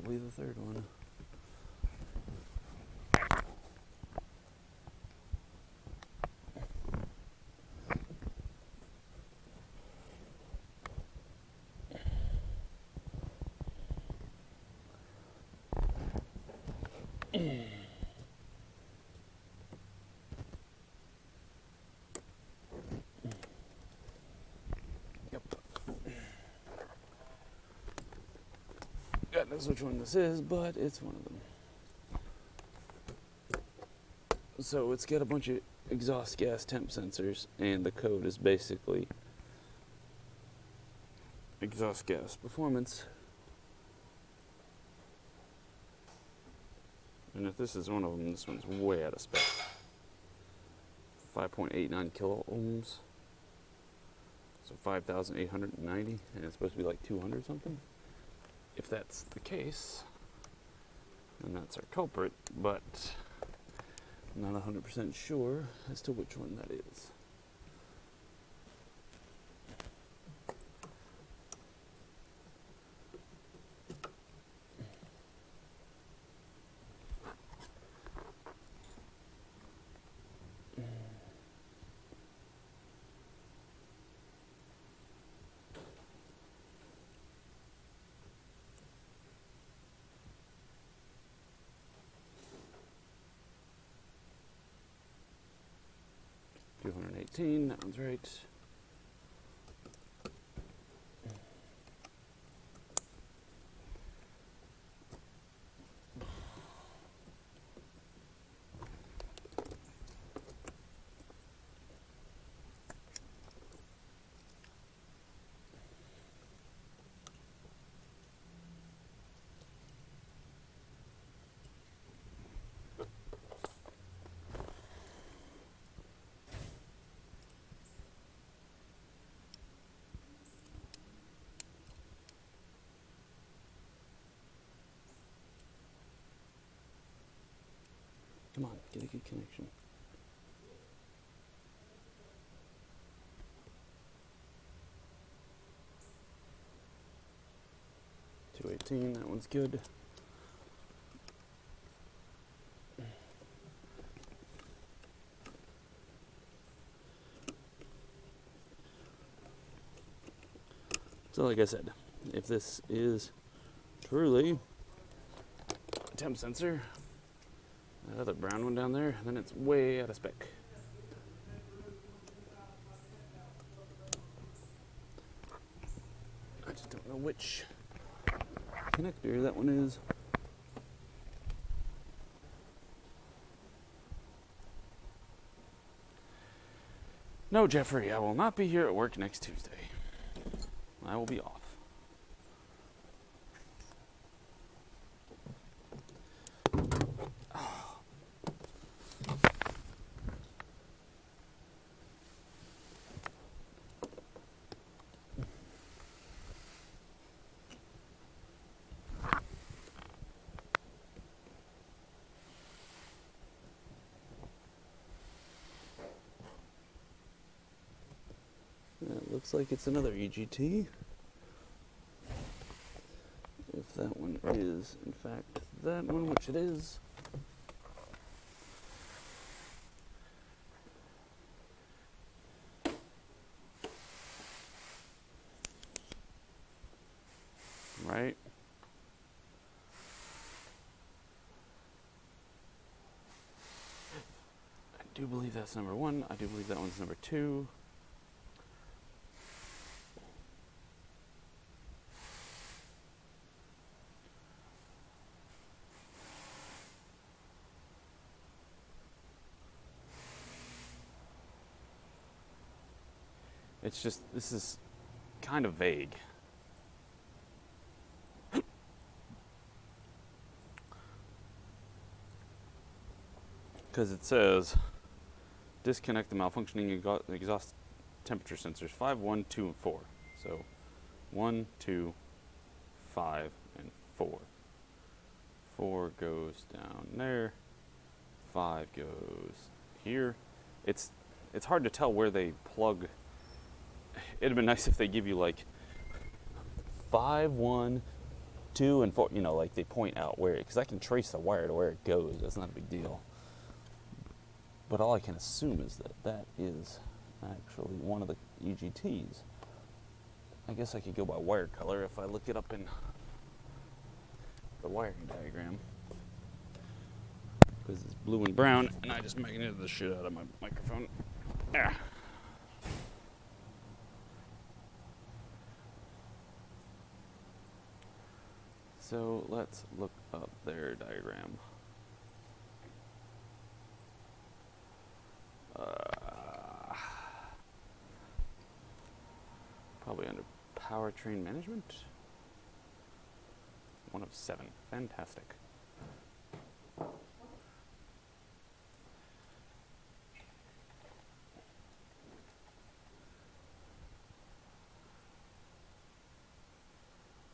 probably the third one. Yep. God knows which one this is, but it's one of them. So it's got a bunch of exhaust gas temp sensors, and the code is basically exhaust gas performance. And if this is one of them, this one's way out of spec. 5.89 kilo ohms. So 5,890, and it's supposed to be like 200 something. If that's the case, then that's our culprit, but I'm not 100% sure as to which one that is. $218, that one's right. Come on, get a good connection. $218, that one's good. So like I said, if this is truly a temp sensor, that other brown one down there, then it's way out of spec. I just don't know which connector that one is. No, Jeffrey, I will not be here at work next Tuesday. I will be off. It looks like it's another EGT. If that one is, in fact, that one, which it is. Right? I do believe that's number one. I do believe that one's number two. It's just, this is kind of vague. Because it says, disconnect the malfunctioning exhaust temperature sensors 5, 1, 2, and 4. So 1, 2, 5, and 4. 4 goes down there. 5 goes here. It's hard to tell where they plug. It'd have been nice if they give you like 5, 1, 2 and 4, you know, like they point out where, because I can trace the wire to where it goes. That's not a big deal. But all I can assume is that that is actually one of the EGTs. I guess I could go by wire color if I look it up in the wiring diagram. Because it's blue and brown, and I just magneted the shit out of my microphone. Ah. So let's look up their diagram. Probably under powertrain management. 1 of 7. Fantastic.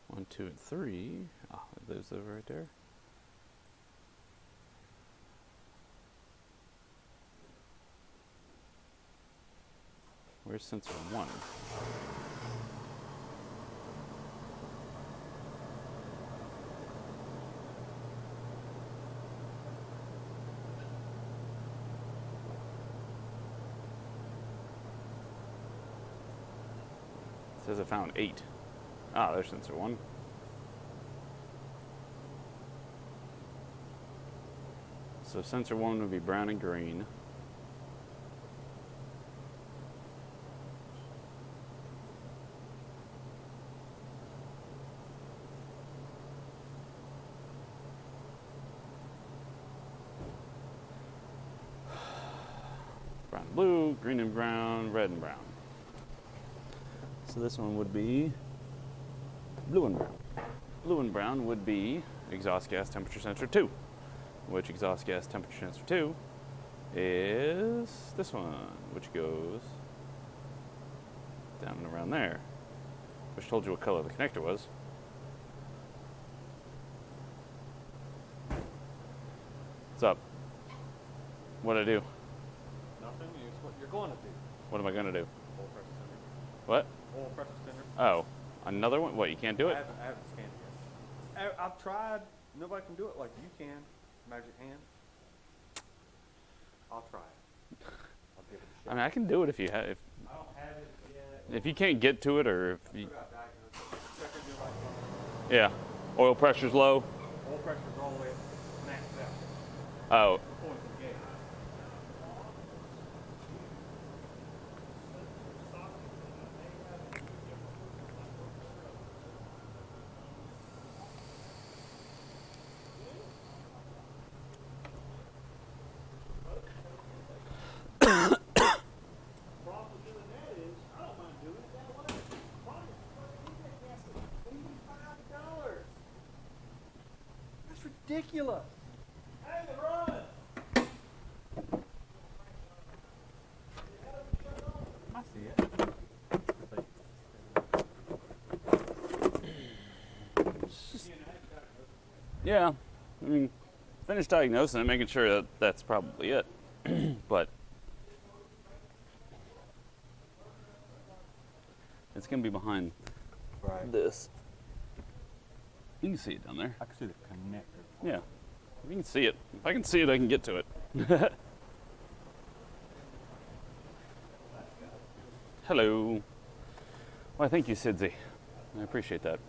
One, 2, and 3. Ah, those over right there. Where's sensor 1? It says I found 8. Ah, there's sensor 1. So sensor 1 would be brown and green. Brown and blue, green and brown, red and brown. So this one would be blue and brown. Blue and brown would be exhaust gas temperature sensor 2, which exhaust gas temperature sensor 2 is this one, which goes down and around there, which told you what color the connector was. What's up? What'd I do? Nothing. It's what you're going to do. What am I going to do? Oil pressure center. What? Oil pressure center. Oh, another one? What, you can't do it? I haven't scanned it yet. I've tried. Nobody can do it like you can. Magic hand. I'll try it. I'll give it a shot. I mean, I can do it if you have. I don't have it yet. If you can't get to it, or if you, Check your light bulb. yeah, oil pressure's low. Oil pressure's all the way maxed out. Oh, Point to the gate. That's ridiculous. Hang and run. I see it. yeah. I mean, finish diagnosing it, making sure that that's probably it. But it's gonna be behind this. You can see it down there. I can see the connector. Yeah, you can see it. If I can see it, I can get to it. Hello. Well, thank you, Sidzy. I appreciate that.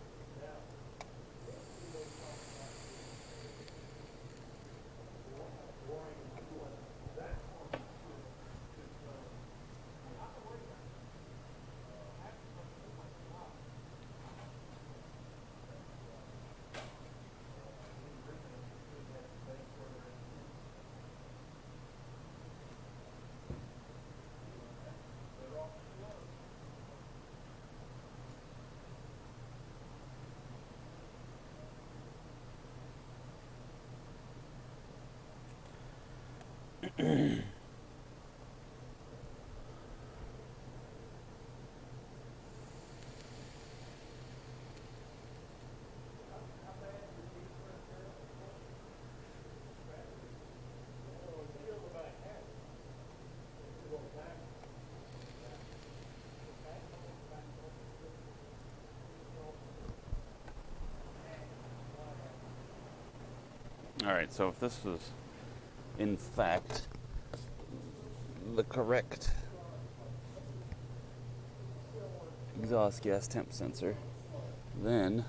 Alright, so if this was in fact the correct exhaust gas temp sensor, then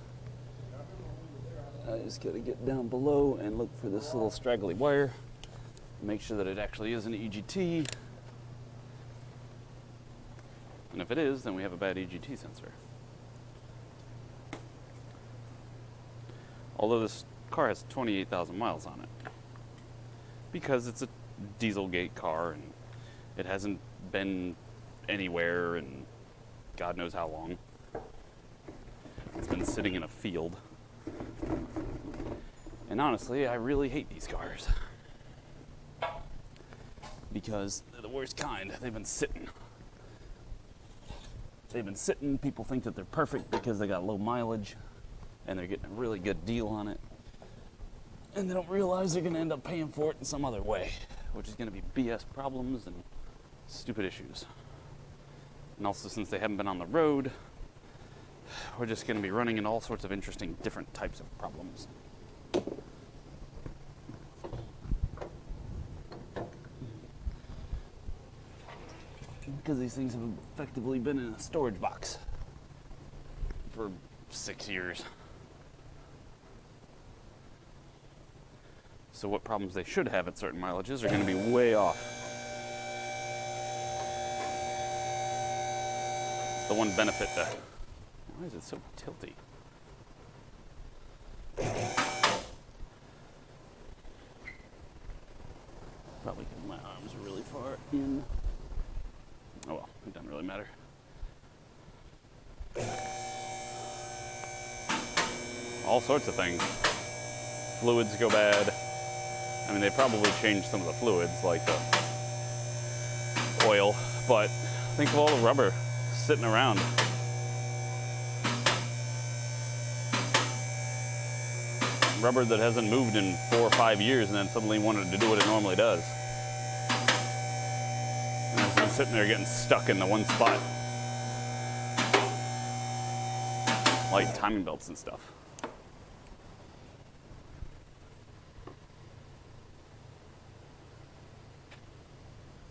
I just gotta get down below and look for this little straggly wire, make sure that it actually is an EGT, and if it is, then we have a bad EGT sensor. Although this car has 28,000 miles on it, because it's a Dieselgate car and it hasn't been anywhere in God knows how long. It's been sitting in a field. And honestly, I really hate these cars. Because they're the worst kind. They've been sitting. People think that they're perfect because they got low mileage and they're getting a really good deal on it. And they don't realize they're going to end up paying for it in some other way, which is going to be BS problems and stupid issues. And also, since they haven't been on the road, we're just going to be running into all sorts of interesting different types of problems. Because these things have effectively been in a storage box for 6 years. So what problems they should have at certain mileages are going to be way off. It's the one benefit to... Why is it so tilty? Probably because my arms are really far in. Oh well, it doesn't really matter. All sorts of things. Fluids go bad. I mean, they probably changed some of the fluids, like the oil, but think of all the rubber sitting around. Rubber that hasn't moved in 4 or 5 years and then suddenly wanted to do what it normally does. And it's been sitting there getting stuck in the one spot. Like timing belts and stuff.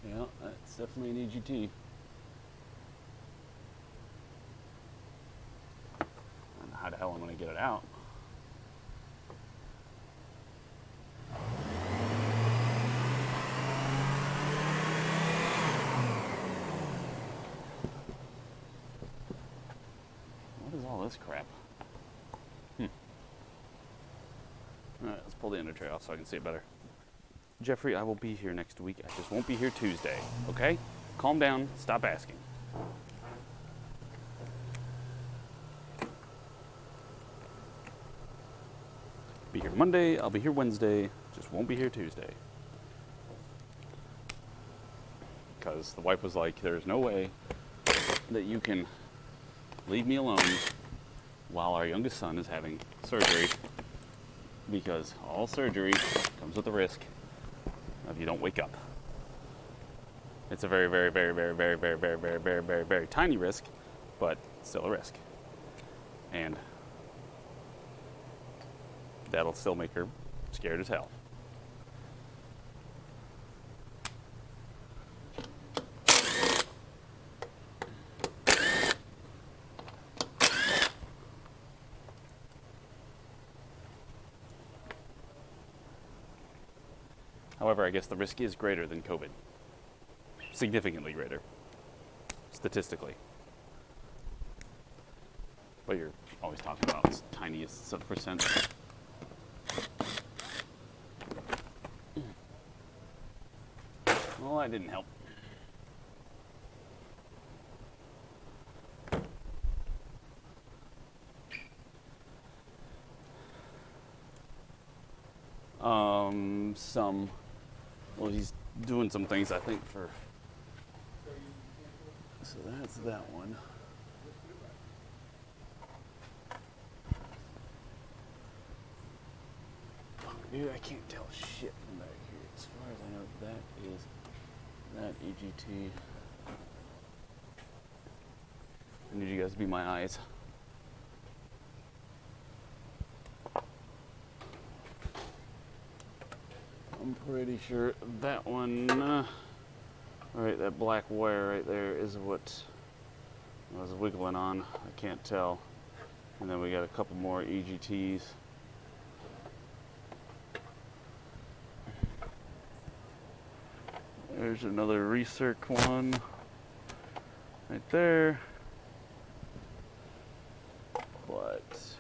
Yeah, that's definitely an EGT. I don't know how the hell I'm going to get it out. What is all this crap? Alright, let's pull the under tray off so I can see it better. Jeffrey, I will be here next week. I just won't be here Tuesday. Okay? Calm down. Stop asking. Be here Monday. I'll be here Wednesday. Just won't be here Tuesday. Because the wife was like, there's no way that you can leave me alone while our youngest son is having surgery. Because all surgery comes with a risk if you don't wake up. It's a very, very, very, very, very, very, very, very, very, very, very tiny risk, but still a risk. And that'll still make her scared as hell. However, I guess the risk is greater than COVID. Significantly greater. Statistically. But you're always talking about this tiniest of percent. Well, that didn't help. Well, he's doing some things, I think, for... So that's that one. Dude, I can't tell shit from back here. As far as I know, that is that EGT. I need you guys to be my eyes. I'm pretty sure that one, right, that black wire right there is what I was wiggling on. I can't tell. And then we got a couple more EGTs. There's another recirc one right there. But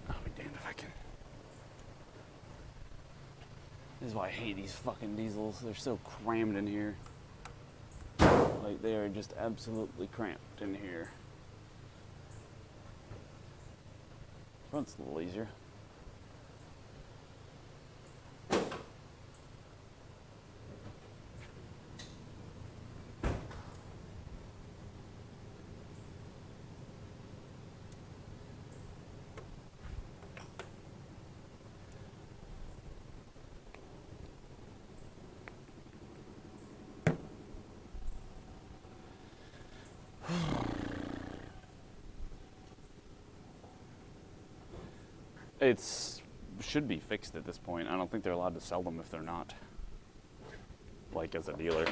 I'll be damned if I can. This is why I hate these fucking diesels. They're so crammed in here. Like, they are just absolutely cramped in here. Front's a little easier. It's should be fixed at this point. I don't think they're allowed to sell them if they're not. Like, as a dealer.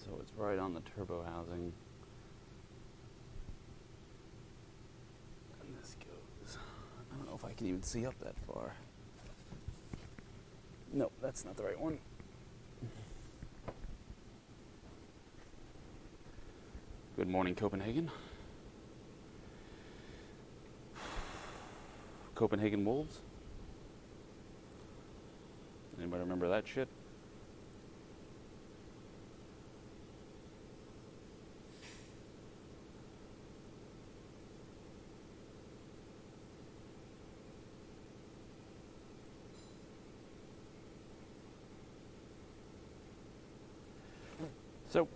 So it's right on the turbo housing. And this goes, I don't know if I can even see up that far. Nope, that's not the right one. Good morning, Copenhagen. Copenhagen Wolves. Anybody remember that shit? So,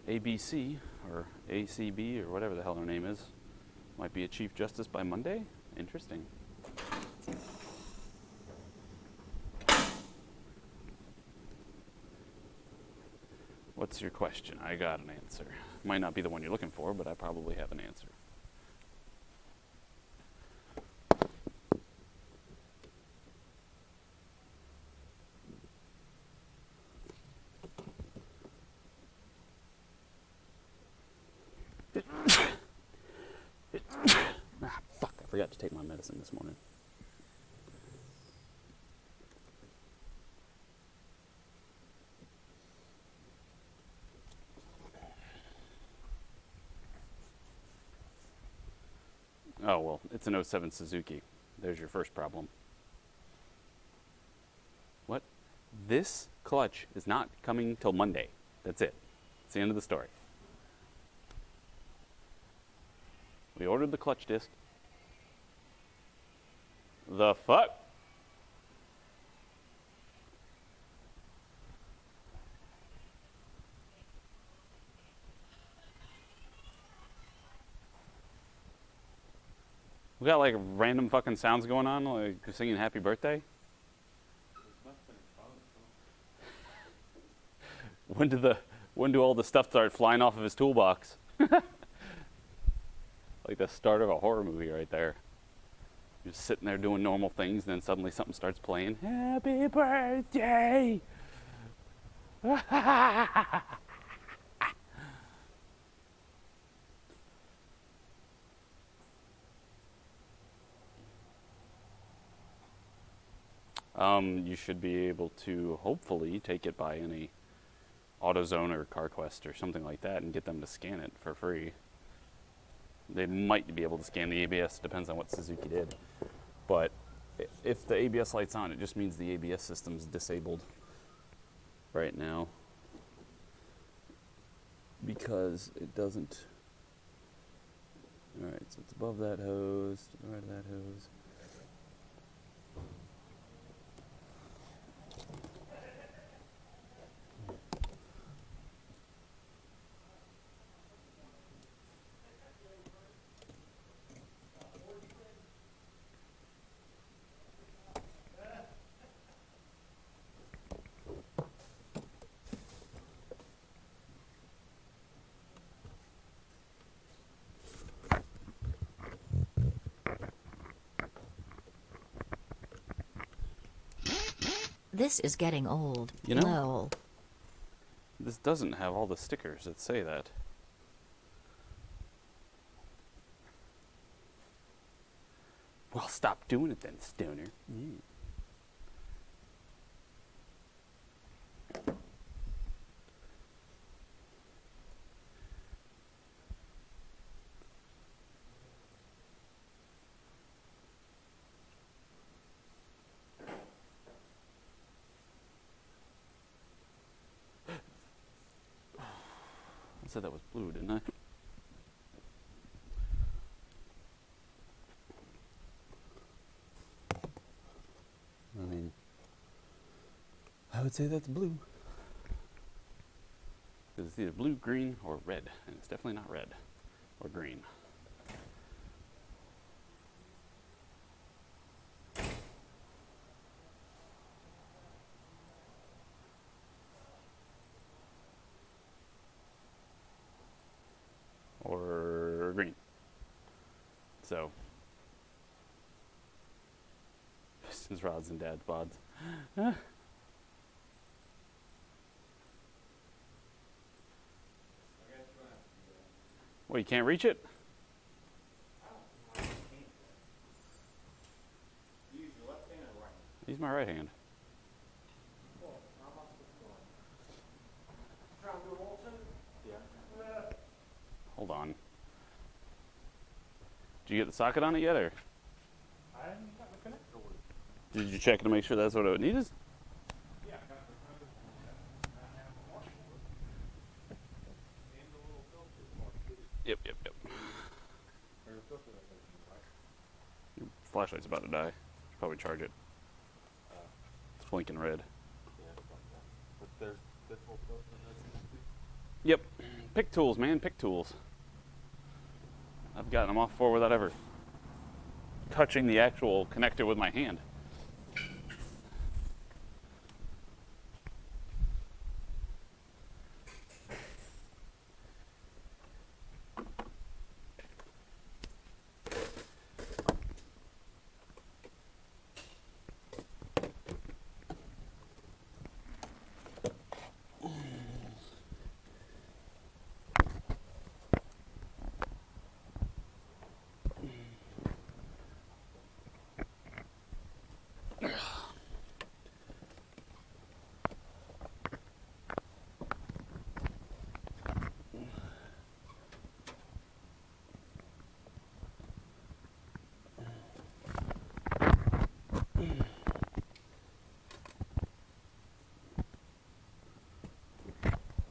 ABC, or ACB, or whatever the hell her name is, might be a Chief Justice by Monday? Interesting. What's your question? I got an answer. Might not be the one you're looking for, but I probably have an answer. Fuck, I forgot to take my medicine this morning. Oh, well, it's an '07 Suzuki. There's your first problem. What? This clutch is not coming till Monday. That's it. It's the end of the story. We ordered the clutch disc. The fuck? We got like random fucking sounds going on, like singing happy birthday. When do all the stuff start flying off of his toolbox? Like the start of a horror movie right there. You're just sitting there doing normal things, and then suddenly something starts playing. Happy birthday! You should be able to hopefully take it by any AutoZone or CarQuest or something like that and get them to scan it for free. They might be able to scan the ABS, depends on what Suzuki did. But if the ABS light's on, it just means the ABS system's disabled. right now because it doesn't. Alright, so it's above that hose, to the right of that hose. This is getting old. You know? Lol. This doesn't have all the stickers that say that. Well, stop doing it then, stoner. I said that was blue, didn't I? I mean, I would say that's blue. Because it's either blue, green, or red. And it's definitely not red or green. Or green. So, pistons, rods, and dad's bods. Well, you can't reach it? Use your left hand or right hand? Use my right hand. Trying to do a wall too? Yeah. Hold on. Did you get the socket on it yet, or I haven't got the connector with it. did you check to make sure that's what it needed? Yeah, I got the connector. I have a mark for it. And the little filter mark too. Yep. There's a filter that goes in, right? Your flashlight's about to die. Should probably charge it. It's blinking red. Yeah, it's like that. But there's this little filter that's in it too. Yep. Pick tools, man. Pick tools. I've gotten them off before without ever touching the actual connector with my hand.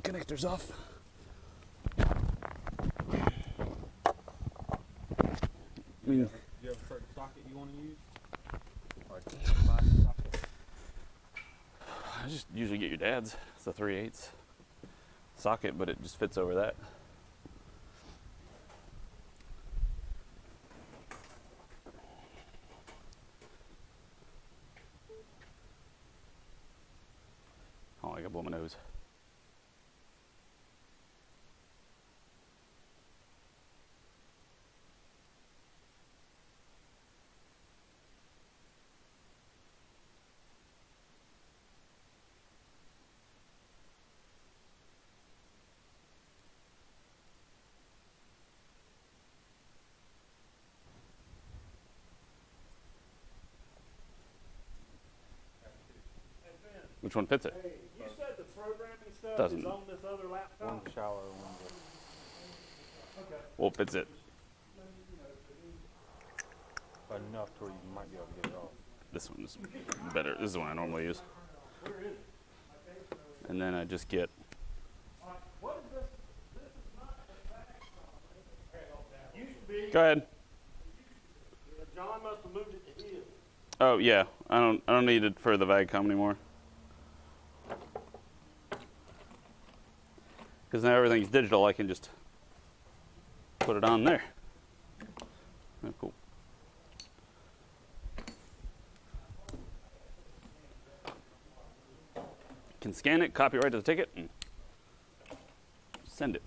Connector's off. Do you have a certain socket you want to use? Like a socket? I just usually get your dad's. It's a 3/8 socket, but it just fits over that. Oh, I gotta blow my nose. Which one fits it? Hey, you said the programming stuff Doesn't. is on this other laptop? One shallow, one deep. Okay. Well, it fits it. Enough to where you might be able to get it off. This one's better. This is the one I normally use. Where is it? and then I just get. All right, what is this? This is not the back side. Used to be. Go ahead. Yeah, John must have moved it to his. Oh yeah, I don't need it for the VAGCOM anymore. Because now everything's digital, I can just put it on there. Oh, cool. Can scan it, copyright the ticket, and send it.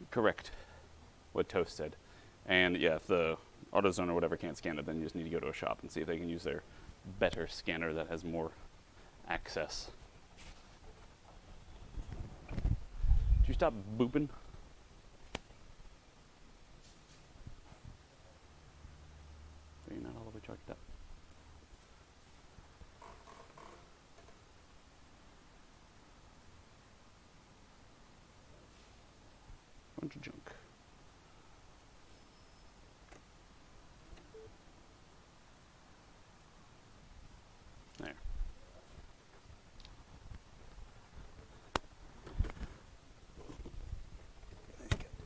Correct, what Toast said. And yeah, if the AutoZone or whatever can't scan it, then you just need to go to a shop and see if they can use their better scanner that has more access. Did you stop booping? Are you not all the way charged up? Bunch of junk. There.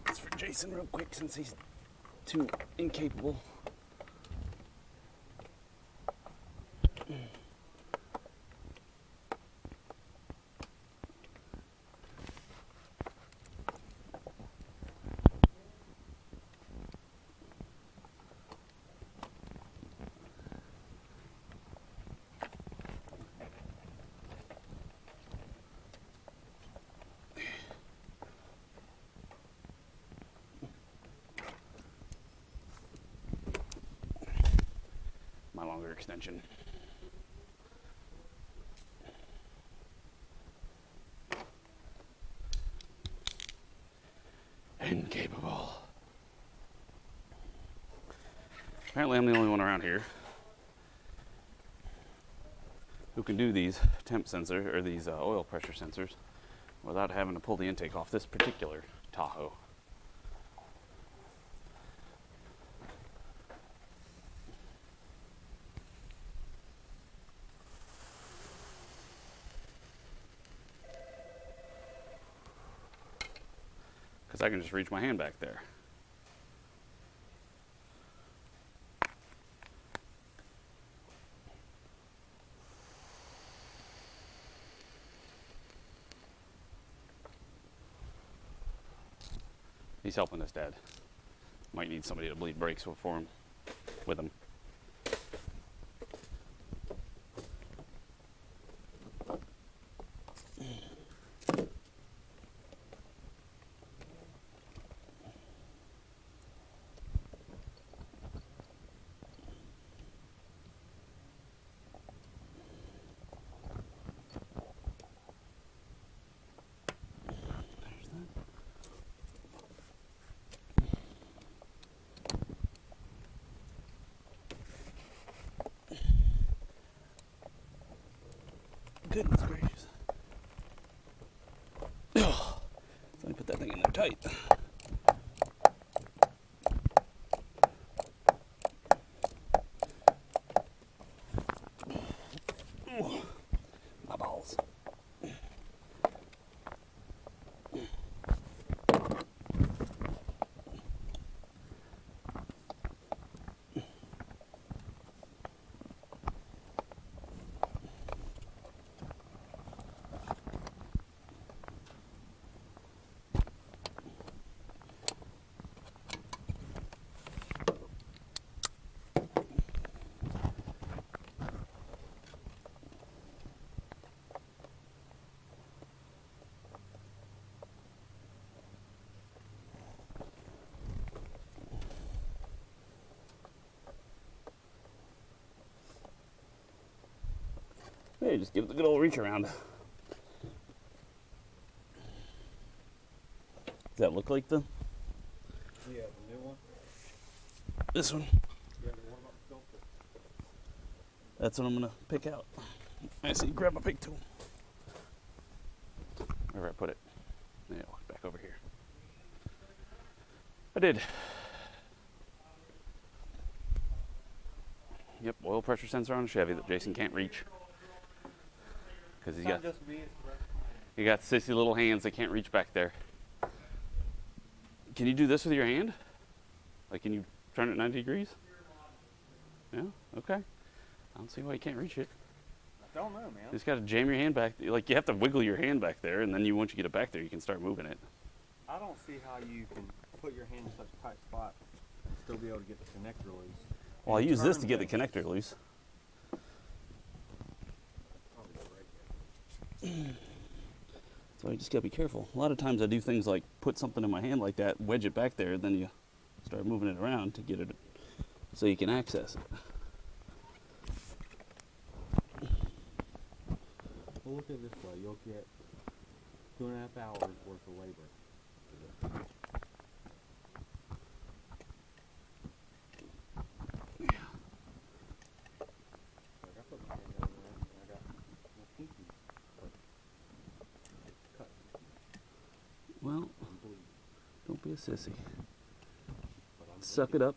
This for Jason real quick since he's too incapable. My longer extension. Incapable. Apparently I'm the only one around here who can do these temp sensors, or these oil pressure sensors, without having to pull the intake off this particular Tahoe. Because I can just reach my hand back there. He's helping his dad. Might need somebody to bleed brakes for him, with him. Goodness gracious. Oh, so I put that thing in there tight. Oh, my balls. Hey, just give it a good old reach around. Does that look like the? Yeah, the new one. This one? Yeah, the one up filter. That's what I'm gonna pick out. I see, grab my pick tool. Wherever I put it. Yeah, walk back over here. I did. Yep, oil pressure sensor on a Chevy that Jason can't reach. Because he's got, just me, it's the rest. he got sissy little hands that can't reach back there. Can you do this with your hand? Like, can you turn it 90 degrees? Yeah, okay. I don't see why you can't reach it. I don't know, man. You just got to jam your hand back. Like, you have to wiggle your hand back there, and then once you get it back there, you can start moving it. I don't see how you can put your hand in such a tight spot and still be able to get the connector loose. Well, I use this to Turn get the things. connector loose. Probably go right there. So you just gotta be careful. A lot of times I do things like put something in my hand like that, wedge it back there, then you start moving it around to get it so you can access it. Well, look at it this way. You'll get 2.5 hours worth of labor. Like I put my hand down there and I got my pinky cut. Well, I'm bleeding. don't be a sissy. But I'm Suck it up.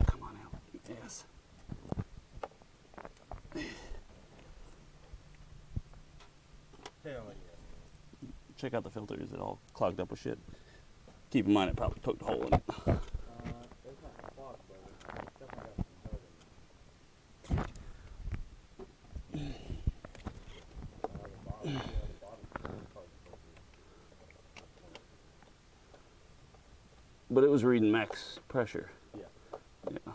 Come on out. Yes. Hell yeah. Check out the filter. Is it all clogged up with shit? Keep in mind it probably poked a hole in it. It's not clogged, but it's definitely got some dirt in it. The bottom, yeah, the bottom part But it was reading max pressure. yeah. Yeah.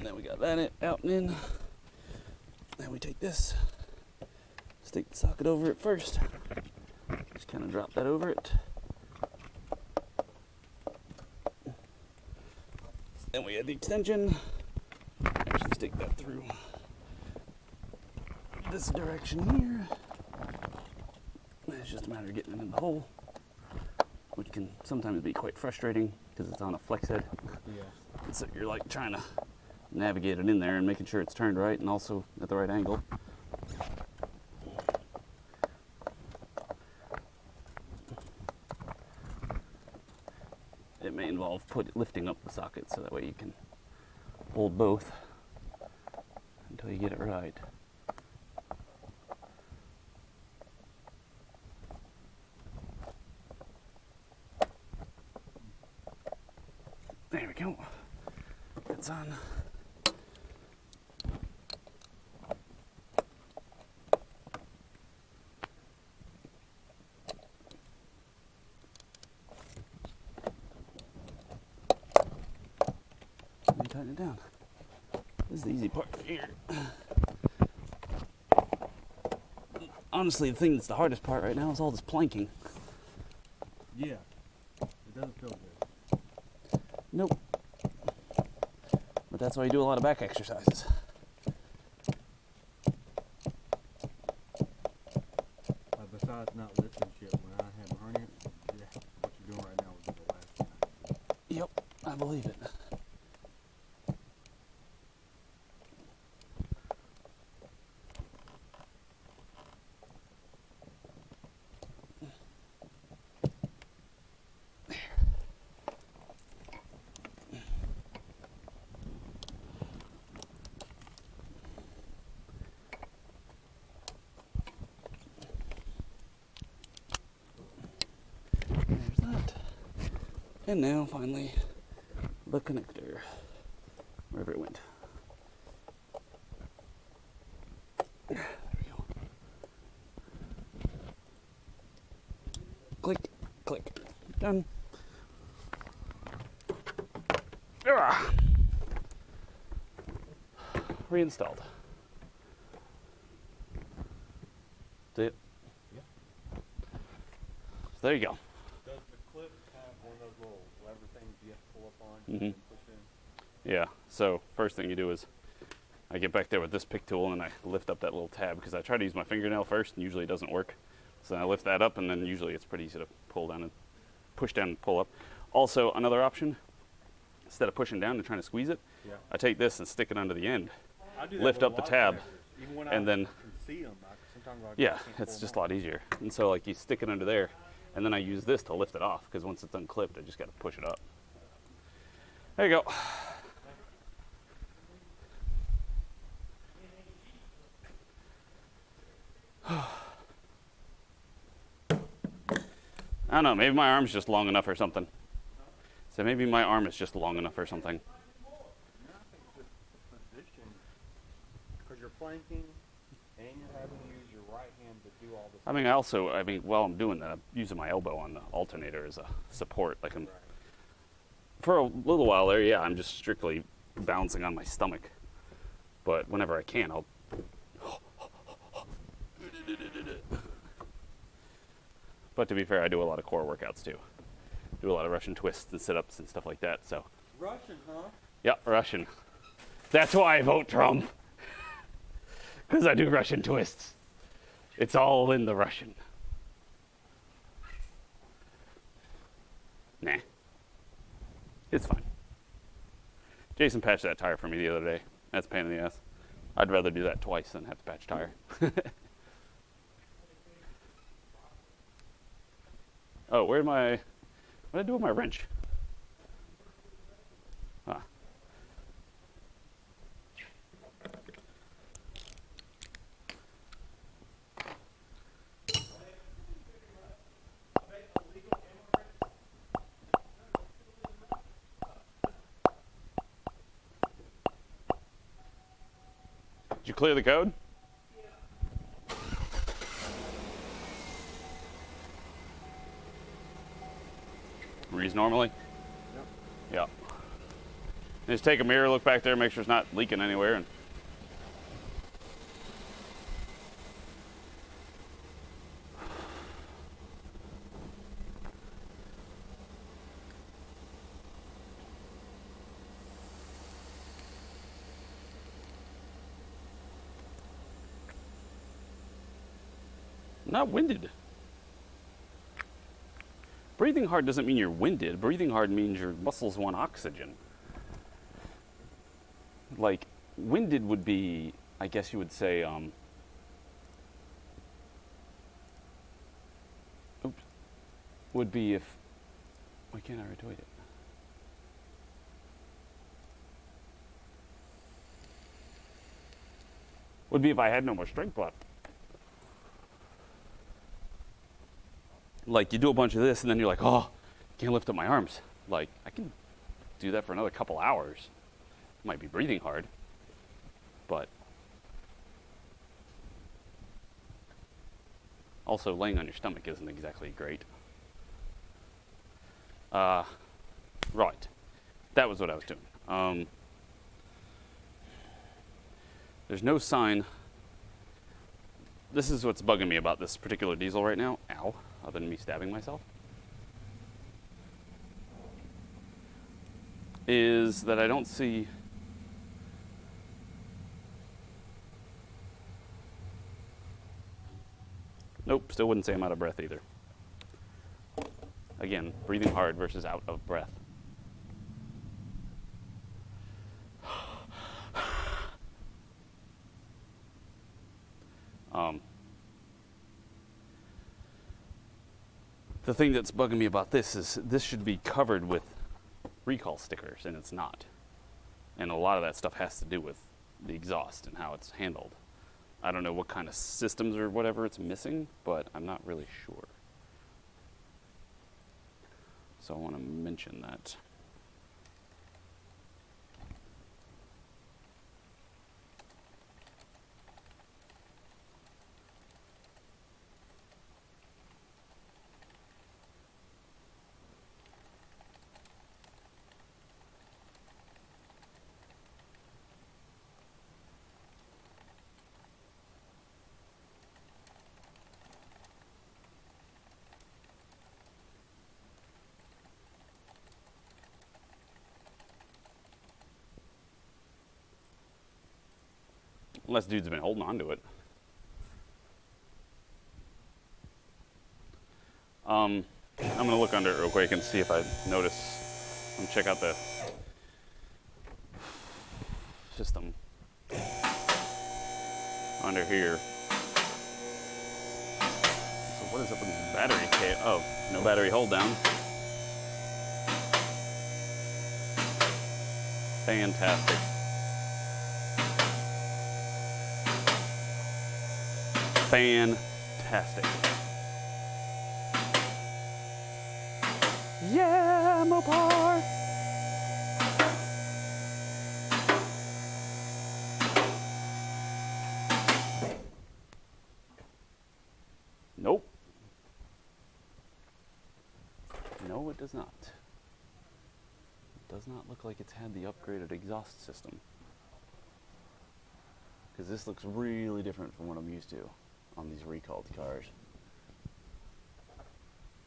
Now we got that out and in. Now we take this, stick the socket over it first. Just kind of drop that over it. Then we add the extension. Actually stick that through this direction here. It's just a matter of getting it in the hole, which can sometimes be quite frustrating because it's on a flex head. Yeah. And so you're like trying to navigate it in there and making sure it's turned right and also at the right angle. It may involve lifting up the socket so that way you can hold both until you get it right. There we go. It's on. Let me tighten it down. This is the easy part here. Honestly, the thing that's the hardest part right now is all this planking. Yeah. It doesn't feel good. Nope. But that's why you do a lot of back exercises. Besides not lifting shit, when I had my hernia, yeah, what you're doing right now would be the last thing. Yep, I believe it. There's that. And now, finally, the connector. Wherever it went. There we go. Click, click. Done. Ah. Reinstalled. That's it. Yeah. So there you go. Does the clip have one of those little lever things you have to pull up on Mhm. and push in? Yeah, so first thing you do is I get back there with this pick tool and I lift up that little tab because I try to use my fingernail first and usually it doesn't work. So then I lift that up and then usually it's pretty easy to pull down and push down and pull up. Also, another option, instead of pushing down and trying to squeeze it, Yeah. I take this and stick it under the end. I do that Lift with a up the lot of tab, connectors. Even when and I then- can see them, sometimes I Yeah, can't pull it's them just off. a lot easier. And so like you stick it under there, and then I use this to lift it off, because once it's unclipped, I just got to push it up. There you go. I don't know, maybe my arm's just long enough or something. So maybe my arm is just long enough or something. Yeah, I think it's just position. Because you're planking and you're having to use your right hand to do all this. I mean, while I'm doing that, I'm using my elbow on the alternator as a support. Like Right. for a little while there, yeah, I'm just strictly balancing on my stomach. But whenever I can, I'll. But to be fair, I do a lot of core workouts too. Do a lot of Russian twists and sit-ups and stuff like that. So, Russian, huh? yeah, Russian. That's why I vote Trump. Because I do Russian twists. It's all in the Russian. Nah. It's fine. Jason patched that tire for me the other day. That's a pain in the ass. I'd rather do that twice than have to patch tire. Oh, what did I do with my wrench? Ah. Did you clear the code? Reads normally? Yep. Yeah. Just take a mirror, look back there, make sure it's not leaking anywhere. And I'm not winded. Breathing hard doesn't mean you're winded. Breathing hard means your muscles want oxygen. Like, winded would be, I guess you would say, would be if, why can't I retweet it? Would be if I had no more strength left. Like, you do a bunch of this, and then you're like, oh, can't lift up my arms. Like, I can do that for another couple hours. Might be breathing hard, but also laying on your stomach isn't exactly great. Right. That was what I was doing. There's no sign. This is what's bugging me about this particular diesel right now. Ow. Other than me stabbing myself. Is that I don't see. Nope, still wouldn't say I'm out of breath either. Again, breathing hard versus out of breath. The thing that's bugging me about this is this should be covered with recall stickers, and it's not. And a lot of that stuff has to do with the exhaust and how it's handled. I don't know what kind of systems or whatever it's missing, but I'm not really sure. So I want to mention that. Unless dude's been holding on to it. I'm gonna look under it real quick and see if I notice. Check out the system under here. So what is up with this battery cable? Oh, no battery hold down. Fantastic. Fantastic. Yeah, Mopar. Nope. No, it does not. It does not look like it's had the upgraded exhaust system. Because this looks really different from what I'm used to on these recalled cars.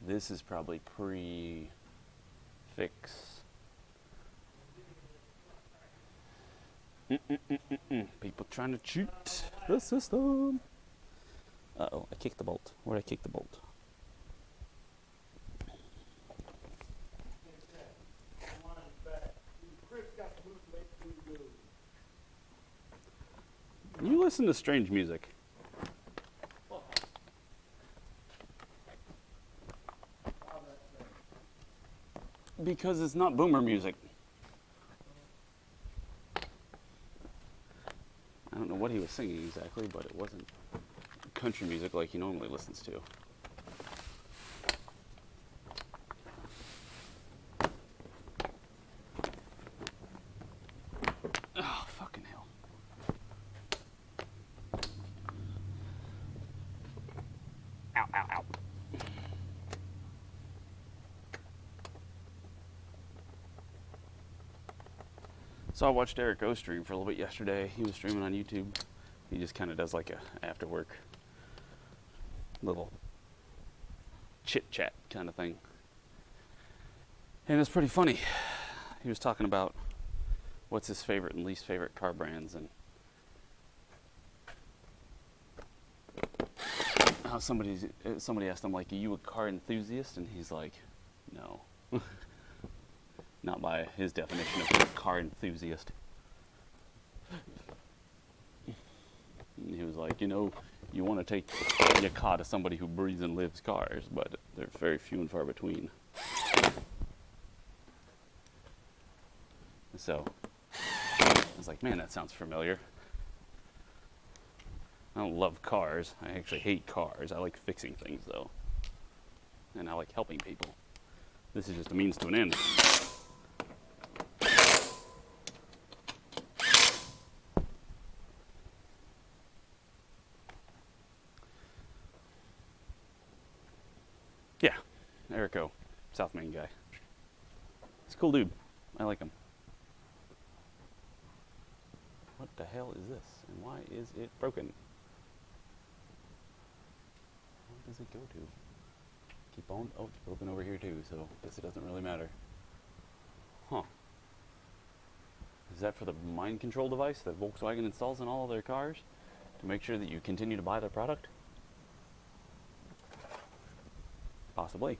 This is probably pre-fix. People trying to cheat the system. Uh-oh, I kicked the bolt. Where'd I kick the bolt? You listen to strange music. Because it's not boomer music. I don't know what he was singing exactly, but it wasn't country music like he normally listens to. Oh, fucking hell. Ow, ow, ow. So I watched Eric O stream for a little bit yesterday. He was streaming on YouTube. He just kind of does like a after work little chit chat kind of thing. And it's pretty funny. He was talking about what's his favorite and least favorite car brands, and how somebody asked him, like, are you a car enthusiast? And he's like, no. Not by his definition of a car enthusiast. And he was like, you want to take your car to somebody who breathes and lives cars, but they're very few and far between. So I was like, man, that sounds familiar. I don't love cars. I actually hate cars. I like fixing things, though. And I like helping people. This is just a means to an end. Yeah, Erico, South Main guy. He's a cool dude. I like him. What the hell is this? And why is it broken? Where does it go to? Keep on. Oh, it's broken over here too, so I guess it doesn't really matter. Huh. Is that for the mind control device that Volkswagen installs in all of their cars to make sure that you continue to buy their product? Possibly.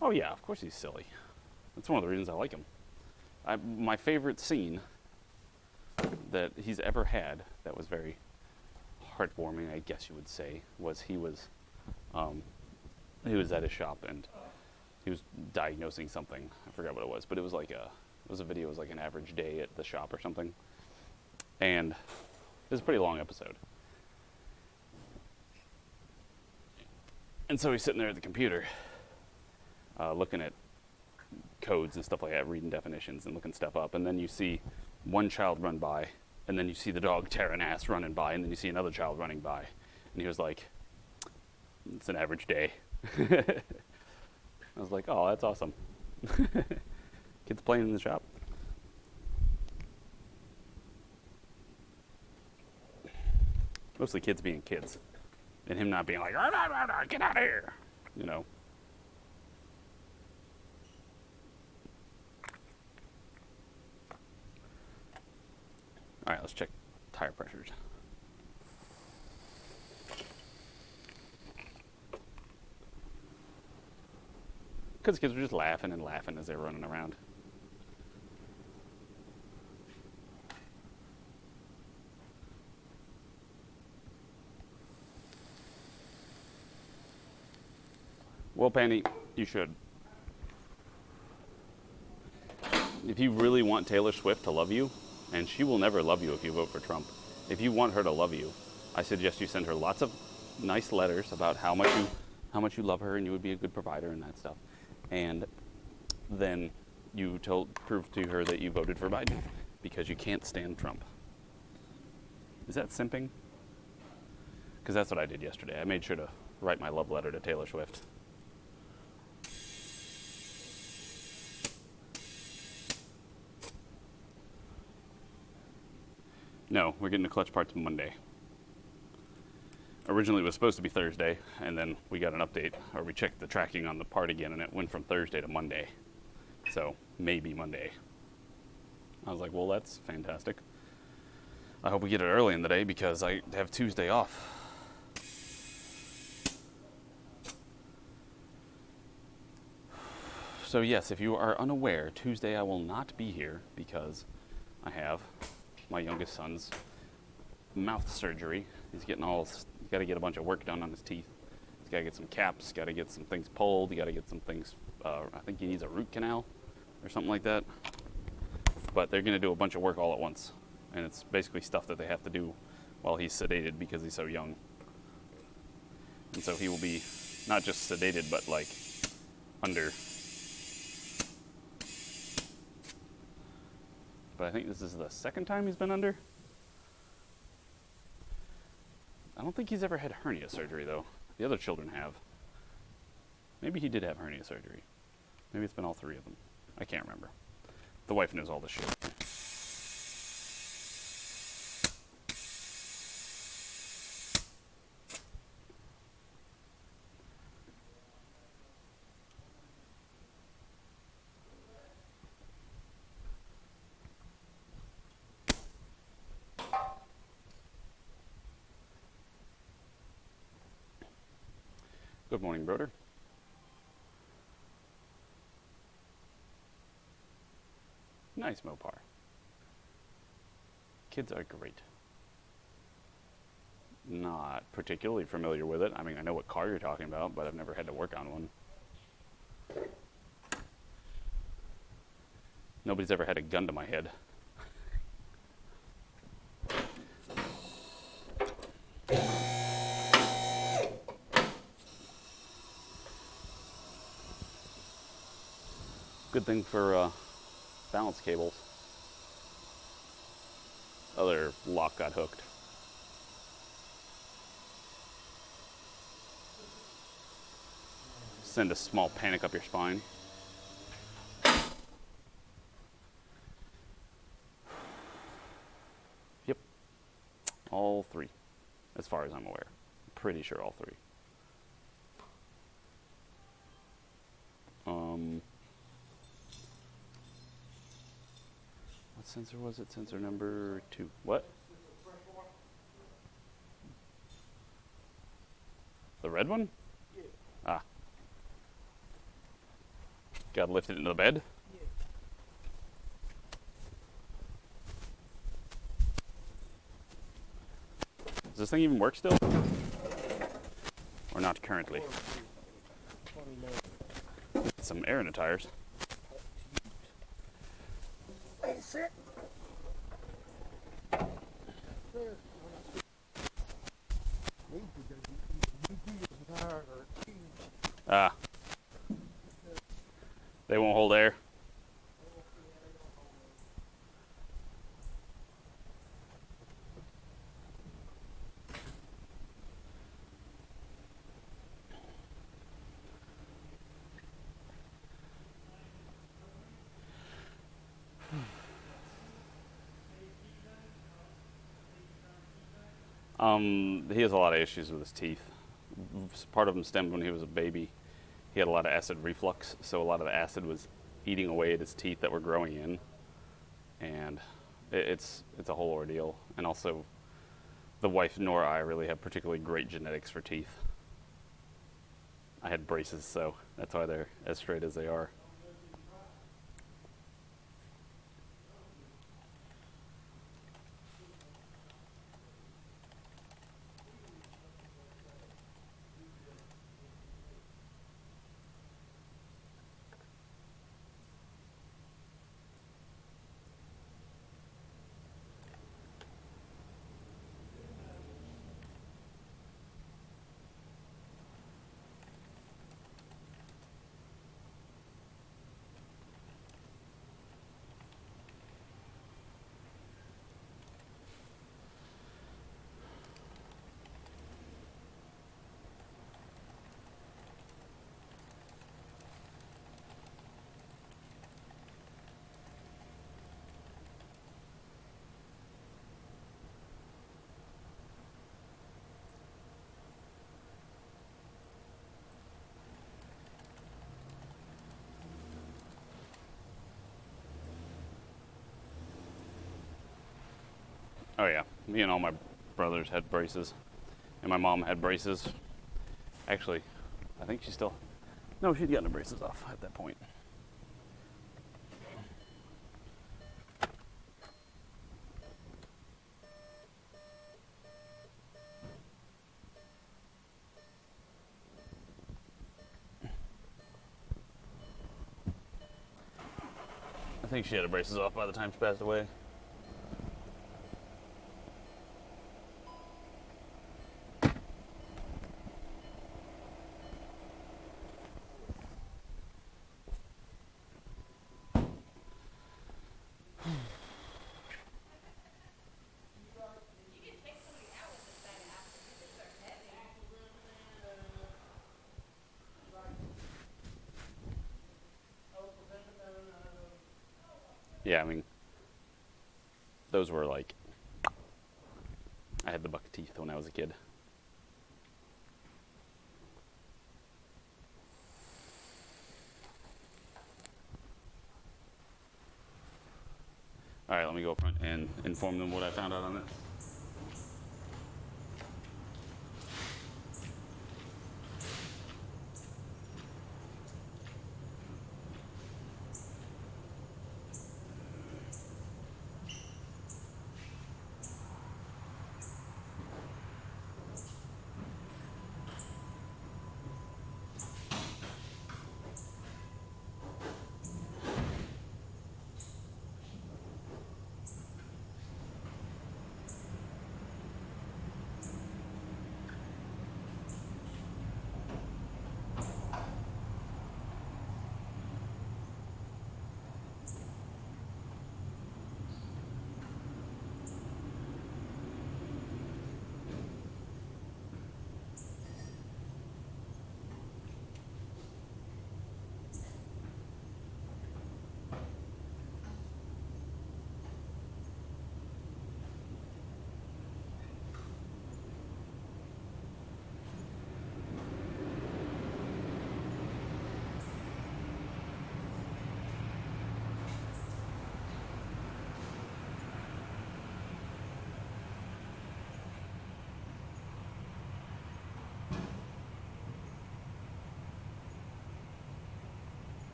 Oh yeah, of course he's silly. That's one of the reasons I like him. My favorite scene that he's ever had that was very heartwarming, I guess you would say, was he was at his shop and he was diagnosing something. I forgot what it was, but it was like a video. It was like an average day at the shop or something. And it was a pretty long episode. And so he's sitting there at the computer, looking at codes and stuff like that, reading definitions and looking stuff up. And then you see one child run by, and then you see the dog tearing ass running by, and then you see another child running by. And he was like, it's an average day. I was like, oh, that's awesome. Kids playing in the shop. Mostly kids being kids. And him not being like, "Rah, rah, rah, rah, get out of here," you know. All right, let's check tire pressures. Because kids were just laughing and laughing as they were running around. Well, Penny, you should. If you really want Taylor Swift to love you, and she will never love you if you vote for Trump, if you want her to love you, I suggest you send her lots of nice letters about how much you love her and you would be a good provider and that stuff. And then you prove to her that you voted for Biden because you can't stand Trump. Is that simping? Because that's what I did yesterday. I made sure to write my love letter to Taylor Swift. No, we're getting the clutch parts Monday. Originally it was supposed to be Thursday, and then we got an update, or we checked the tracking on the part again, and it went from Thursday to Monday. So, maybe Monday. I was like, well, that's fantastic. I hope we get it early in the day because I have Tuesday off. So yes, if you are unaware, Tuesday I will not be here because I have my youngest son's mouth surgery. He's got to get a bunch of work done on his teeth. He's got to get some caps, got to get some things pulled, got to get some things, I think he needs a root canal or something like that. But they're going to do a bunch of work all at once. And it's basically stuff that they have to do while he's sedated because he's so young. And so he will be not just sedated, but like under. But I think this is the second time he's been under. I don't think he's ever had hernia surgery, though. The other children have. Maybe he did have hernia surgery. Maybe it's been all three of them. I can't remember. The wife knows all this shit. Good morning, Broder. Nice Mopar. Kids are great. Not particularly familiar with it. I mean, I know what car you're talking about, but I've never had to work on one. Nobody's ever had a gun to my head. Good thing for balance cables. Other lock got hooked. Send a small panic up your spine. Yep. All three, as far as I'm aware. Pretty sure all three. What sensor was it? Sensor number 2. What? The red one? Yeah. Ah. Gotta lift it into the bed? Yeah. Does this thing even work still? Or not currently? Some air in the tires. Sit. Ah. They won't hold air. He has a lot of issues with his teeth. Part of them stemmed when he was a baby. He had a lot of acid reflux, so a lot of the acid was eating away at his teeth that were growing in. And It's a whole ordeal, and also the wife nor I really have particularly great genetics for teeth. I had braces, so that's why they're as straight as they are. Oh yeah, me and all my brothers had braces, and my mom had braces. Actually, I think she still. No, she'd gotten her braces off at that point. I think she had her braces off by the time she passed away. Yeah, I mean, those were like, I had the buck teeth when I was a kid. All right, let me go up front and inform them what I found out on this.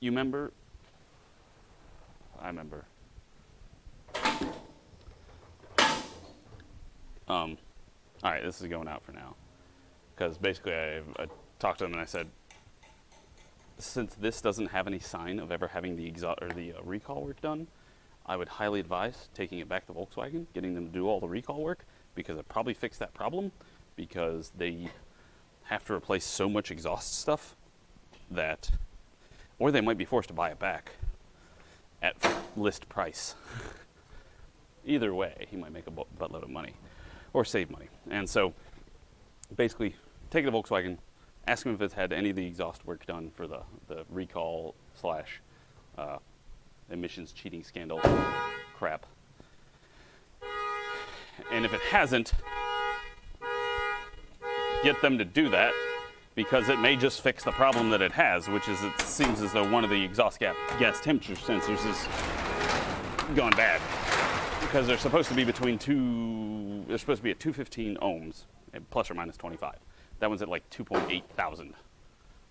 You remember? I remember. All right, this is going out for now. Because basically I talked to them and I said, since this doesn't have any sign of ever having the recall work done, I would highly advise taking it back to Volkswagen, getting them to do all the recall work, because it probably fixed that problem, because they have to replace so much exhaust stuff that, or they might be forced to buy it back at list price. Either way, he might make a buttload of money or save money. And so basically take it to Volkswagen, ask them if it's had any of the exhaust work done for the recall slash emissions cheating scandal crap. And if it hasn't, get them to do that, because it may just fix the problem that it has, which is it seems as though one of the exhaust gas temperature sensors is gone bad. Because they're supposed to be they're supposed to be at 215 ohms, plus or minus 25. That one's at like 2.8 thousand.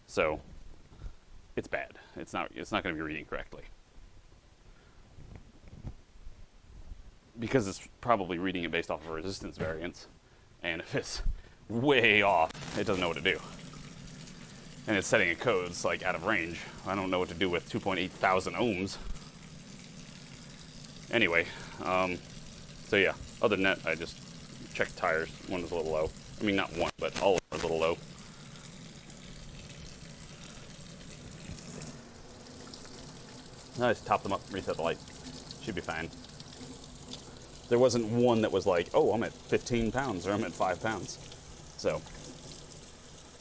So it's bad. It's not going to be reading correctly. Because it's probably reading it based off of a resistance variance. And if it's way off, it doesn't know what to do. And it's setting a code, it's like out of range. I don't know what to do with 2.8 thousand ohms. Anyway, so yeah, other than that, I just checked tires. One was a little low. I mean, not one, but all of them were a little low. I just topped them up, reset the light. Should be fine. There wasn't one that was like, oh, I'm at 15 pounds or I'm at 5 pounds. So,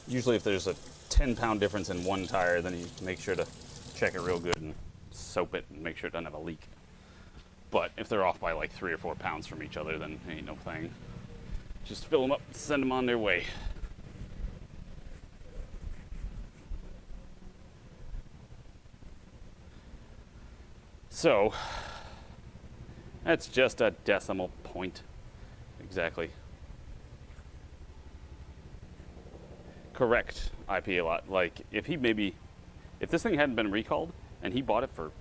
usually if there's a 10-pound difference in one tire, then you make sure to check it real good and soap it and make sure it doesn't have a leak. But if they're off by like 3 or 4 pounds from each other, then ain't no thing. Just fill them up, send them on their way. So, that's just a decimal point. Exactly. Correct IP a lot. Like, if this thing hadn't been recalled and he bought it for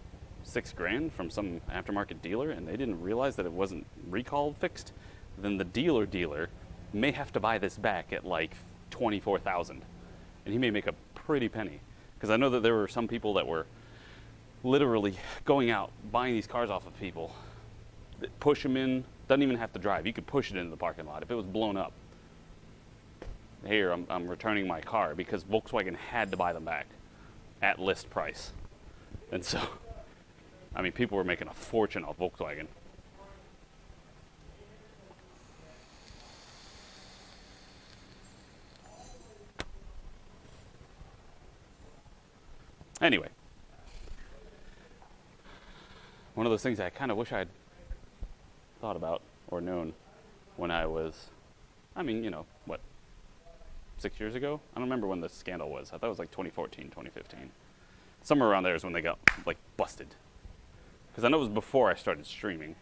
$6,000 from some aftermarket dealer and they didn't realize that it wasn't recall fixed, then the dealer may have to buy this back at like $24,000, and he may make a pretty penny. Because I know that there were some people that were literally going out buying these cars off of people, push them in, doesn't even have to drive. You could push it into the parking lot if it was blown up. Here, I'm returning my car, because Volkswagen had to buy them back at list price. And so, I mean, people were making a fortune off Volkswagen. Anyway, one of those things I kind of wish I'd thought about or known when I was, 6 years ago? I don't remember when the scandal was. I thought it was like 2014, 2015. Somewhere around there is when they got, like, busted. Because I know it was before I started streaming.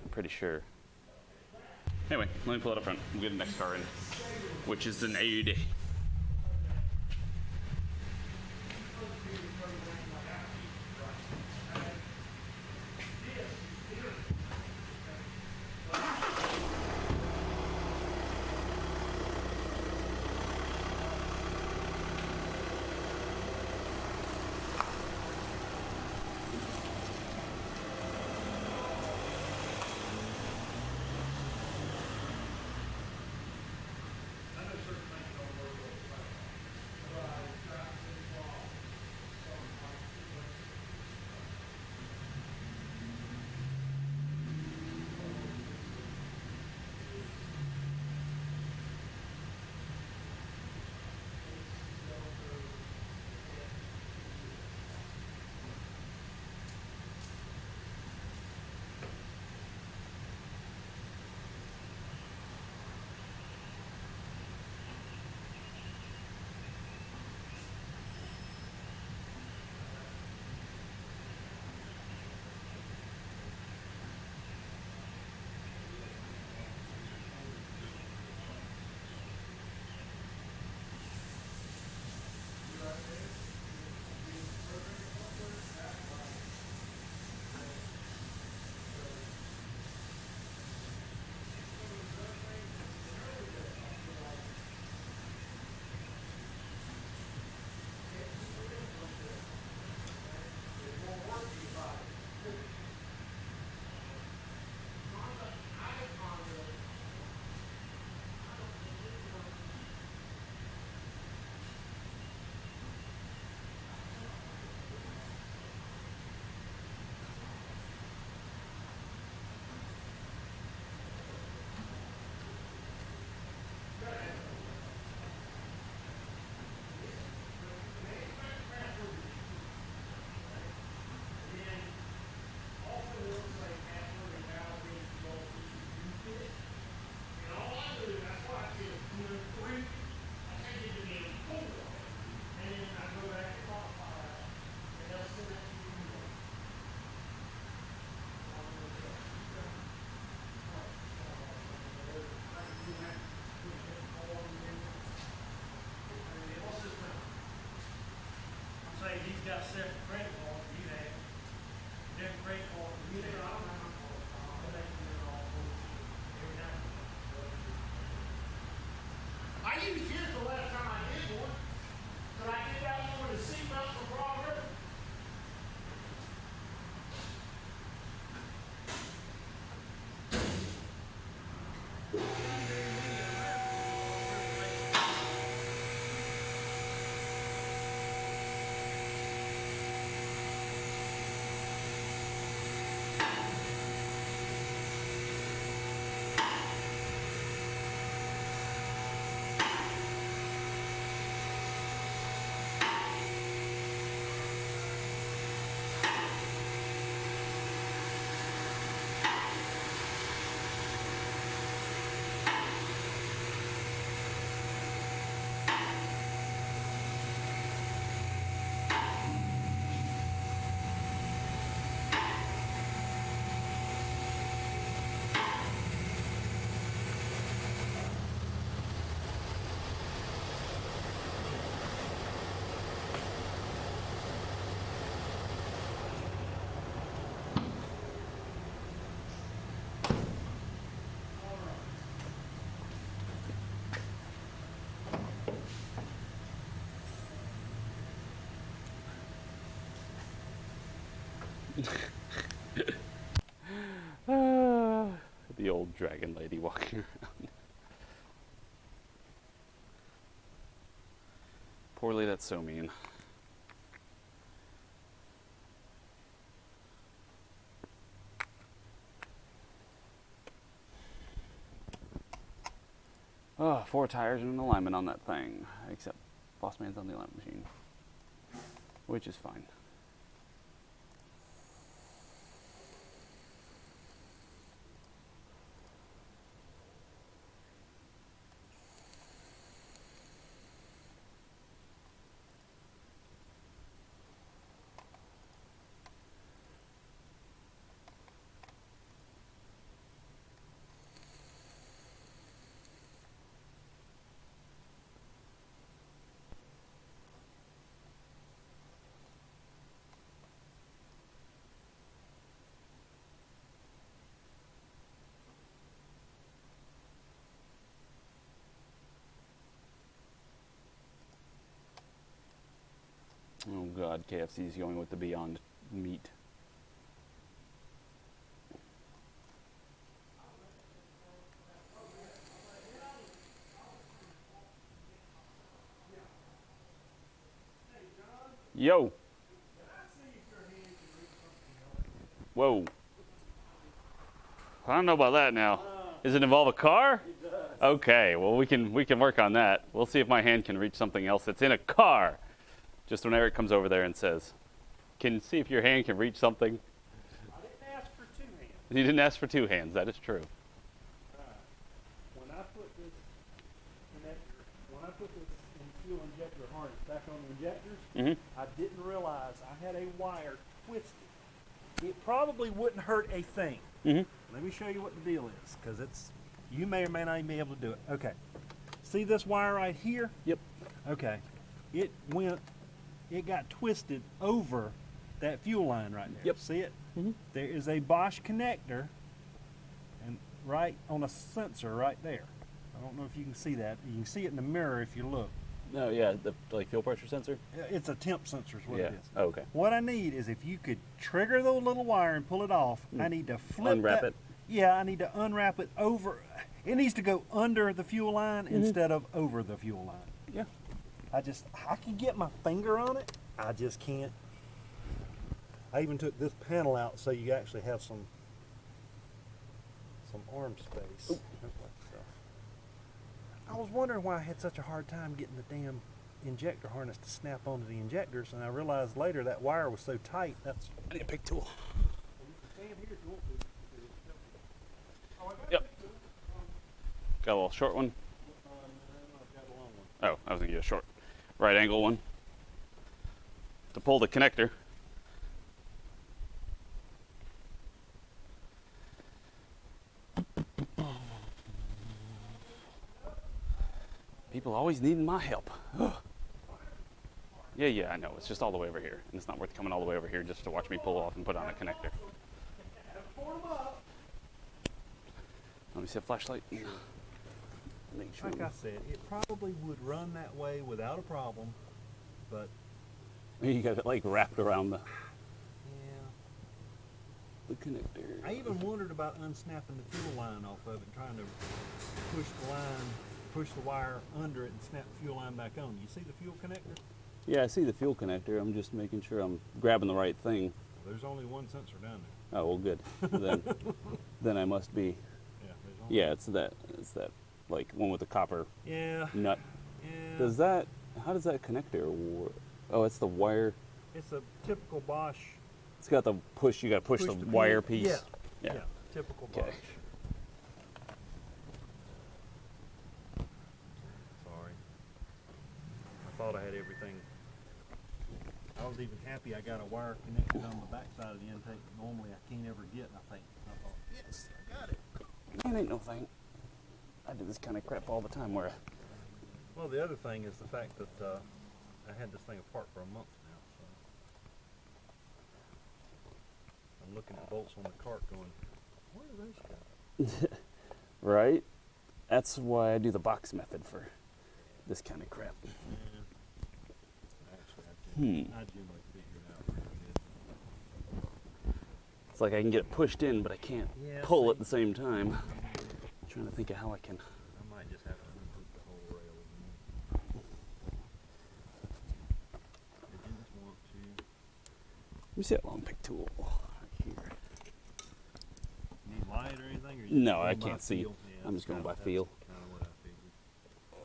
I'm pretty sure. Anyway, let me pull it up front. We'll get the next car in, which is an Audi. The old dragon lady walking around. Poorly, that's so mean. Oh, 4 tires and an alignment on that thing. Except Boss Man's on the alignment machine. Which is fine. Oh god, KFC's going with the Beyond Meat. Yo! Whoa. I don't know about that now. Does it involve a car? It does. Okay, well we can work on that. We'll see if my hand can reach something else that's in a car. Just when Eric comes over there and says, "Can see if your hand can reach something." I didn't ask for 2 hands. You didn't ask for 2 hands. That is true. When I put this fuel injector harness back on the injectors, Mm-hmm. I didn't realize I had a wire twisted. It probably wouldn't hurt a thing. Mm-hmm. Let me show you what the deal is, because you may or may not even be able to do it. Okay. See this wire right here? Yep. Okay. It got twisted over that fuel line right there. Yep. See it? Mm-hmm. There is a Bosch connector and right on a sensor right there. I don't know if you can see that. You can see it in the mirror if you look. Oh yeah, the fuel pressure sensor. It's a temp sensor is what Yeah. it is. Oh, okay. What I need is if you could trigger the little wire and pull it off, I need to flip Unwrap that. it. Yeah, I need to unwrap it over. It needs to go under the fuel line Mm-hmm. instead of over the fuel line. Yeah. I can get my finger on it. I just can't. I even took this panel out so you actually have some arm space. I was wondering why I had such a hard time getting the damn injector harness to snap onto the injectors, and I realized later that wire was so tight. That's. I need a big tool. Stand here if you want to. Oh, I got Yep. Got a little short one. I've got a long one. Oh, I was gonna get a short, right angle one. To pull the connector. People always needing my help. Yeah, I know. It's just all the way over here. And it's not worth coming all the way over here just to watch me pull off and put on a connector. Let me see a flashlight. Make sure. Like I said, it probably would run that way without a problem, but You got it like wrapped around yeah. the connector. I even wondered about unsnapping the fuel line off of it, trying to push the wire under it and snap the fuel line back on. You see the fuel connector? Yeah, I see the fuel connector. I'm just making sure I'm grabbing the right thing. There's only one sensor down there. Oh, well, good. Then I must be. Yeah, there's only Yeah, it's that like one with the copper Yeah. nut. Yeah. How does that connector work? Oh, it's the wire. It's a typical Bosch. It's got the push. You got to push the the wire pin. piece. Yeah. Typical Okay. Bosch. Sorry. I thought I had everything. I was even happy I got a wire connected on the back side of the intake that normally I can't ever get, and I thought, yes, I got it. Man, ain't no thing. I do this kind of crap all the time. Where Well, the other thing is the fact that I had this thing apart for a month now, so I'm looking at bolts on the cart going, where are those go? right? That's why I do the box method for this kind of crap. Actually, I generally figure it out pretty good. It's like I can get it pushed in, but I can't Yeah, pull see. at the same time. I'm trying to think of how I can. I might just have to unhook the whole rail again. I just want to. Let me see that long pick tool right here. Need light or anything? Or you No, just I going by can't see. feel? Yeah, I'm that's just going kinda- by feel. That's kind of what I figured.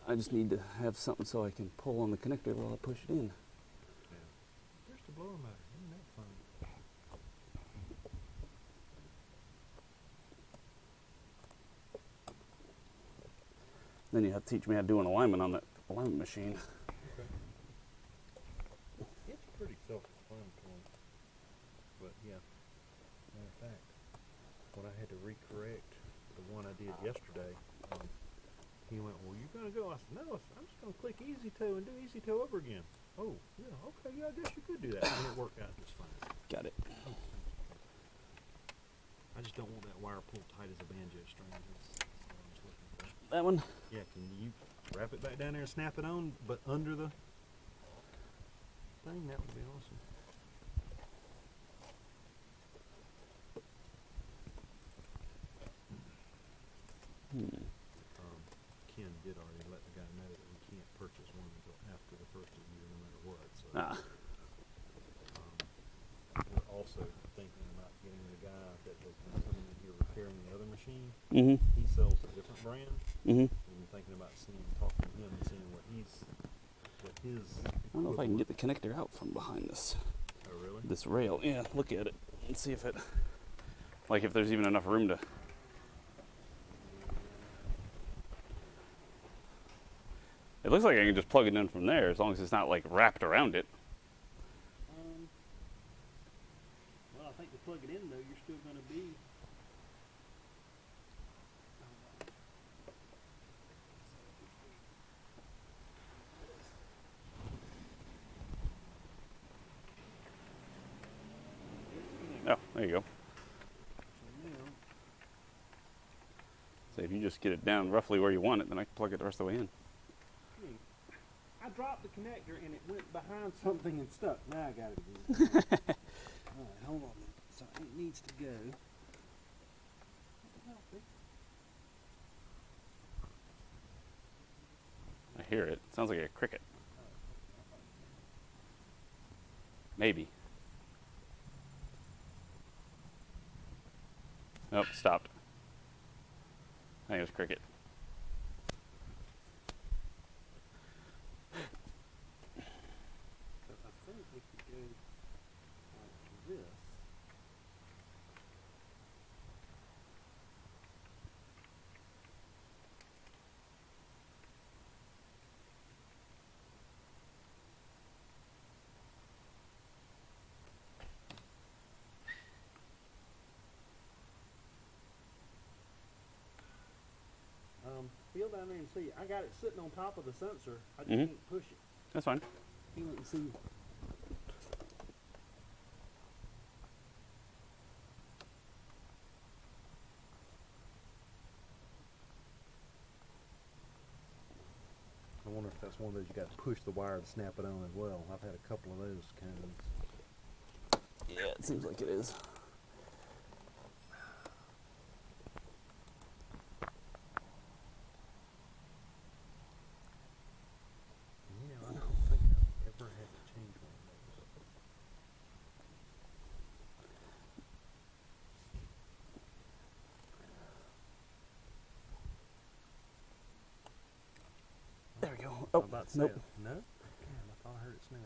I just need to have something so I can pull on the connector while I push it in. Yeah. There's the blower motor. Isn't that fun? Then you have to teach me how to do an alignment on that alignment machine. It's pretty self-explanatory. But yeah, matter of fact, when I had to recorrect the one I did yesterday, he went, "Well, you're gonna go." I said, "No, I'm just gonna click easy toe and do easy toe over again." Oh, yeah, okay, yeah, I guess you could do that, and it worked out just fine. Got it. Oh, I just don't want that wire pulled tight as a banjo string. That's what I was looking for. That one? Yeah, can you wrap it back down there and snap it on, but under the thing? That would be awesome. Ken did already let the guy know that we can't purchase one until after the first of the year, no matter what. So we're also thinking about getting the guy that has been coming in here repairing the other machine. Mm-hmm. He sells a different brand. Mm-hmm. And thinking about talking to him and seeing what his. I don't know if I can get the connector out from behind this Oh, really? this rail. Yeah, look at it and see if it, like if there's even enough room to. It looks like I can just plug it in from there as long as it's not like wrapped around it. Well, I think to plug it in though, you're still going to be. Oh, there you go. So now, So if you just get it down roughly where you want it, then I can plug it the rest of the way in. I dropped the connector and it went behind something and stuck. Now I got it again. Alright, hold on a minute. So it needs to go. I hear it. Sounds like a cricket. Maybe. Nope, stopped. I think it was cricket. So I think if you go like this. Feel down there and see. I got it sitting on top of the sensor. I just can't push it. That's fine. Feel it and see. I wonder if that's one of those you got to push the wire to snap it on as well. I've had a couple of those kinds. Yeah, it seems like it is. You know, I don't think I've ever had to change one of those. There we go. I'm Oh, about to say nope. it. No? Damn, I thought I heard it snap.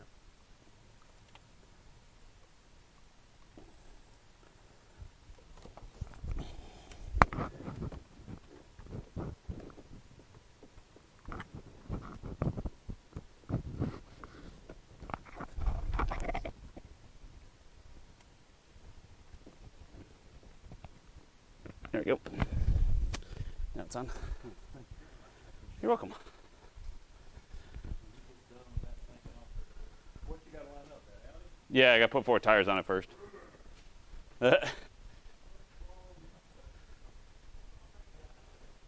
There we go. Now it's on. You're welcome. What you got lined up there, Audi? Yeah, I got to put 4 tires on it first. All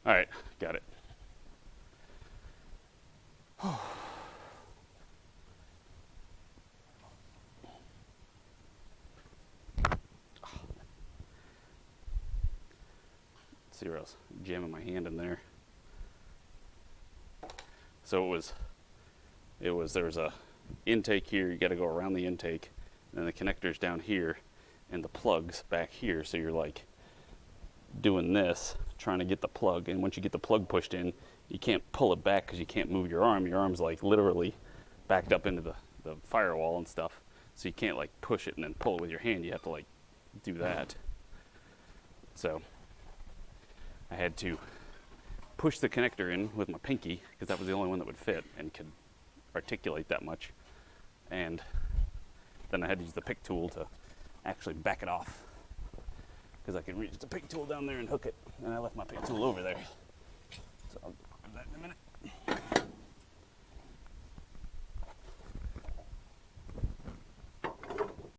right, got it. see where I was jamming my hand in there. So there was a intake here. You got to go around the intake, and then the connector's down here, and the plug's back here. So you're like doing this, trying to get the plug, and once you get the plug pushed in, you can't pull it back because you can't move your arm. Your arm's like literally backed up into the firewall and stuff, so you can't like push it and then pull it with your hand. You have to like do that. So I had to push the connector in with my pinky because that was the only one that would fit and could articulate that much, and then I had to use the pick tool to actually back it off because I could reach the pick tool down there and hook it, and I left my pick tool over there. So I'll do that in a minute.